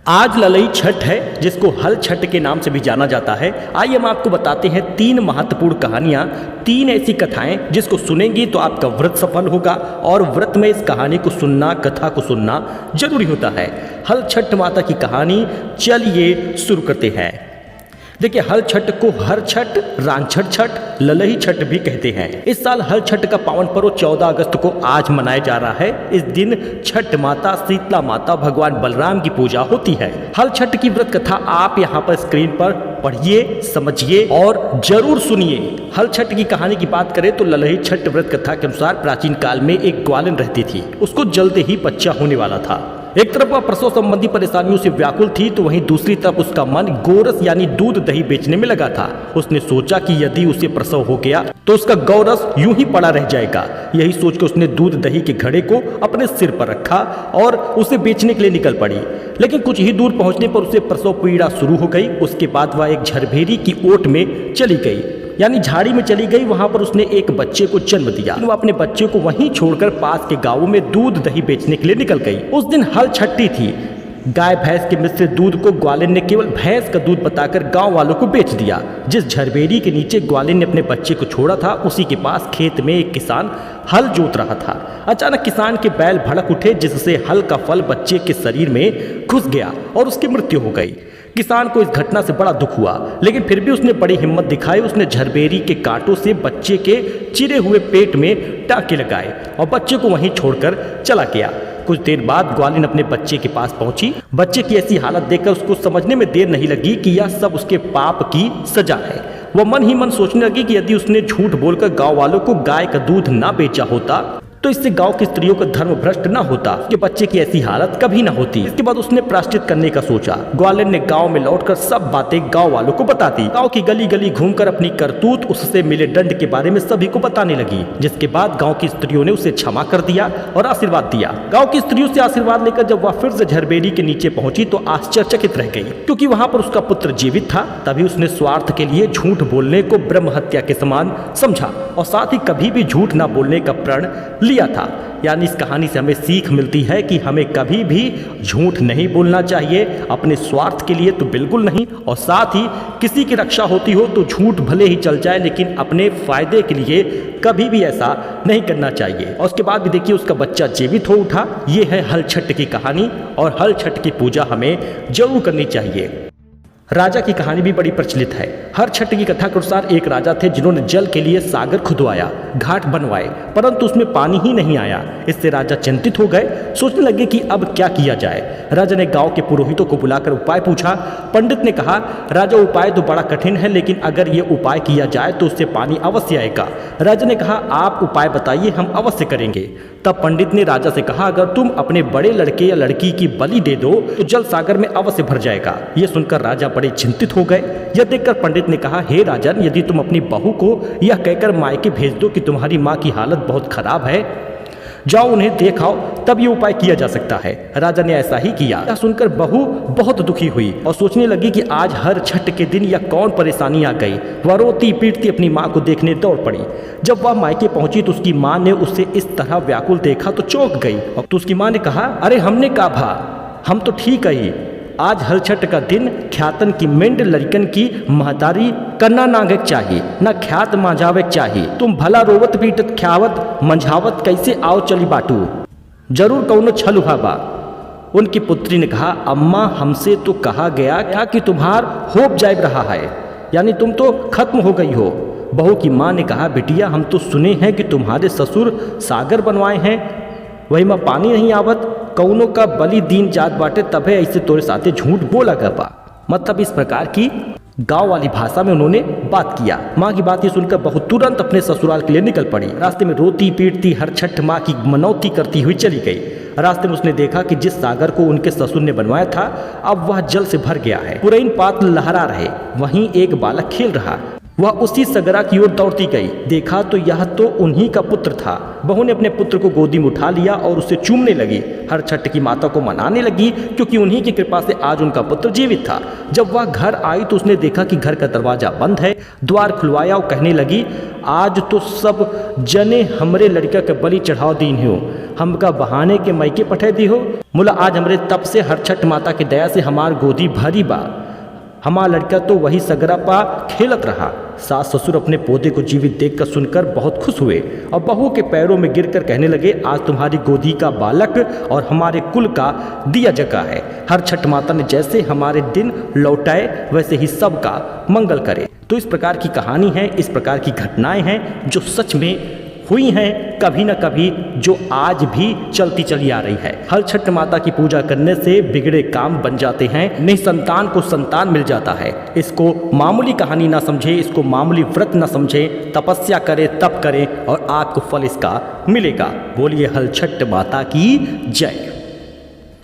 आज ललई छठ है, जिसको हल छठ के नाम से भी जाना जाता है। आइए हम आपको बताते हैं 3 महत्वपूर्ण कहानियां, 3 ऐसी कथाएं जिसको सुनेंगी तो आपका व्रत सफल होगा। और व्रत में इस कहानी को सुनना, कथा को सुनना जरूरी होता है। हल छठ माता की कहानी, चलिए शुरू करते हैं। देखिए, हल छठ को हर छठ, रांझण छठ, ललही छठ भी कहते हैं। इस साल हल छठ का पावन पर्व 14 अगस्त को आज मनाया जा रहा है। इस दिन छठ माता, शीतला माता, भगवान बलराम की पूजा होती है। हल छठ की व्रत कथा आप यहाँ पर स्क्रीन पर पढ़िए, समझिए और जरूर सुनिए। हल छठ की कहानी की बात करें तो ललही छठ व्रत कथा के अनुसार प्राचीन काल में एक ग्वालिन रहती थी। उसको जल्द ही बच्चा होने वाला था। एक तरफ वह प्रसव संबंधी परेशानियों से व्याकुल थी, तो वहीं दूसरी तरफ उसका मन गोरस यानी दूध दही बेचने में लगा था। उसने सोचा कि यदि उसे प्रसव हो गया तो उसका गौरस यूं ही पड़ा रह जाएगा। यही सोचकर उसने दूध दही के घड़े को अपने सिर पर रखा और उसे बेचने के लिए निकल पड़ी। लेकिन कुछ ही दूर पहुंचने पर उसे प्रसव पीड़ा शुरू हो गई। उसके बाद वह एक झरभेरी की ओट में चली गई, यानी झाड़ी में चली गई। वहां पर उसने एक बच्चे को जन्म दिया। वो अपने बच्चे को वहीं छोड़कर पास के गांवों में दूध दही बेचने के लिए निकल गई। उस दिन हल छठी थी। गाय भैंस के मिश्रित दूध को ग्वालिन ने केवल भैंस का दूध बताकर गांव वालों को बेच दिया। जिस झरबेरी के नीचे ग्वालिन ने अपने बच्चे को छोड़ा था, उसी के पास खेत में एक किसान हल जोत रहा था। अचानक किसान के बैल भड़क उठे, जिससे हल का फल बच्चे के शरीर में घुस गया और उसकी मृत्यु हो गई। किसान को इस घटना से बड़ा दुख हुआ, लेकिन फिर भी उसने बड़ी हिम्मत दिखाई। उसने झरबेरी के कांटों से बच्चे के चिरे हुए पेट में टाँके लगाए और बच्चे को वहीं छोड़कर चला गया। कुछ देर बाद ग्वालिन अपने बच्चे के पास पहुंची। बच्चे की ऐसी हालत देखकर उसको समझने में देर नहीं लगी कि यह सब उसके पाप की सजा है। वह मन ही मन सोचने लगी कि यदि उसने झूठ बोलकर गांव वालों को गाय का दूध ना बेचा होता तो इससे गांव की स्त्रियों का धर्म भ्रष्ट न होता, कि बच्चे की ऐसी हालत कभी न होती। इसके बाद उसने प्रायश्चित करने का सोचा। ग्वालिन ने गांव में लौटकर सब बातें गांव वालों को बता दी। गांव की गली गली घूमकर अपनी करतूत, उससे मिले दंड के बारे में सभी को बताने लगी। जिसके बाद गांव की स्त्रियों ने उसे क्षमा कर दिया और आशीर्वाद दिया। गांव की स्त्रियों से आशीर्वाद लेकर जब वह फिर से झरबेरी के नीचे पहुंची तो आश्चर्यचकित रह गई, क्योंकि वहां पर उसका पुत्र जीवित था। तभी उसने स्वार्थ के लिए झूठ बोलने को ब्रह्म हत्या के समान समझा और साथ ही कभी भी झूठ न बोलने का प्रण लिया था। यानी इस कहानी से हमें सीख मिलती है कि हमें कभी भी झूठ नहीं बोलना चाहिए, अपने स्वार्थ के लिए तो बिल्कुल नहीं। और साथ ही किसी की रक्षा होती हो तो झूठ भले ही चल जाए, लेकिन अपने फायदे के लिए कभी भी ऐसा नहीं करना चाहिए। और उसके बाद भी देखिए, उसका बच्चा जीवित हो उठा। ये है हल छठ की कहानी और हल छठ की पूजा हमें जरूर करनी चाहिए। राजा की कहानी भी बड़ी प्रचलित है। हर छठ की कथा के अनुसार एक राजा थे जिन्होंने जल के लिए सागर खुदवाया, घाट बनवाए, परंतु उसमें पानी ही नहीं आया। इससे राजा चिंतित हो गए, सोचने लगे कि अब क्या किया जाए। राजा ने गांव के पुरोहितों को बुलाकर उपाय पूछा। पंडित ने कहा, राजा उपाय तो बड़ा कठिन है, लेकिन अगर ये उपाय किया जाए तो उससे पानी अवश्य आएगा। राजा ने कहा, आप उपाय बताइए, हम अवश्य करेंगे। तब पंडित ने राजा से कहा, अगर तुम अपने बड़े लड़के या लड़की की बलि दे दो तो जल सागर में अवश्य भर जाएगा। ये सुनकर राजा बड़े चिंतित हो गए। यह देखकर पंडित ने कहा, हे राजन, यदि तुम अपनी बहू को यह कहकर मायके भेज दो कि तुम्हारी माँ की हालत बहुत खराब है, जाओ उन्हें देख आओ, तब ये उपाय किया जा सकता है। राजा ने ऐसा ही किया। यह सुनकर बहू बहुत दुखी हुई और सोचने लगी कि आज हर छठ के दिन यह कौन परेशानी आ गई। वह रोती पीटती अपनी माँ को देखने दौड़ पड़ी। जब वह मायके पहुंची तो उसकी माँ ने उसे इस तरह व्याकुल देखा तो चौंक गई। तो उसकी माँ ने कहा, अरे हमने कहा भा, हम तो ठीक है। आज हल छठ का दिन ख्यातन की मेंढ लड़कन की महतारी करना नागक चाहिए, न ख्यात मांझावक चाहिए। तुम भला रोवत पीटत ख्यावत मंझावत कैसे आओ चली बाटू, जरूर कौनो छल हुआ बा। उनकी पुत्री ने कहा, अम्मा, हमसे तो कहा गया क्या कि तुम्हार होप जायब रहा है, यानी तुम तो खत्म हो गई हो। बहू की माँ ने कहा, बिटिया, हम तो सुने हैं कि तुम्हारे ससुर सागर बनवाए हैं, वही में पानी नहीं आवत, कौनों का बलि दीन जात बाटे, तबे ऐसे तोरे साथे झूठ बोला गया। मतलब इस प्रकार की गांव वाली भाषा में उन्होंने बात किया। माँ की बात ये सुनकर बहू तुरंत अपने ससुराल के लिए निकल पड़ी। रास्ते में रोती पीटती हर छठ माँ की मनौती करती हुई चली गई। रास्ते में उसने देखा कि जिस सागर को उनके ससुर ने बनवाया था, अब वह जल से भर गया है। पुरैन पात्र लहरा रहे, वहीं एक बालक खेल रहा। वह उसी सगरा की ओर दौड़ती गई। देखा तो यह तो उन्हीं का पुत्र था। बहू ने अपने पुत्र को गोदी में उठा लिया और उसे चूमने लगी। हर छठ की माता को मनाने लगी क्योंकि उन्हीं की कृपा से आज उनका पुत्र जीवित था। जब वह घर आई तो उसने देखा कि घर का दरवाजा बंद है। द्वार खुलवाया और कहने लगी, आज तो सब जने हमरे लड़का के बलि चढ़ाव दीन हो, हमका बहाने के मैके पठे दी हो। मुला आज हमरे तब से हर छठ माता की दया से हमार गोदी भरी बा। हमारा लड़का तो वही सगरा पा खेलत रहा। सास ससुर अपने पोते को जीवित देखकर सुनकर बहुत खुश हुए और बहू के पैरों में गिरकर कहने लगे, आज तुम्हारी गोदी का बालक और हमारे कुल का दिया जगा है। हर छठ माता ने जैसे हमारे दिन लौटाए वैसे ही सबका मंगल करे। तो इस प्रकार की कहानी है, इस प्रकार की घटनाएं हैं जो सच में हुई हैं कभी न कभी, जो आज भी चलती चली आ रही है। हर छठ माता की पूजा करने से बिगड़े काम बन जाते हैं, निसंतान को संतान मिल जाता है। इसको मामूली कहानी ना समझे, इसको मामूली व्रत ना समझे, तपस्या करे, तप करे और आपको फल इसका मिलेगा। बोलिए हर छठ माता की जय।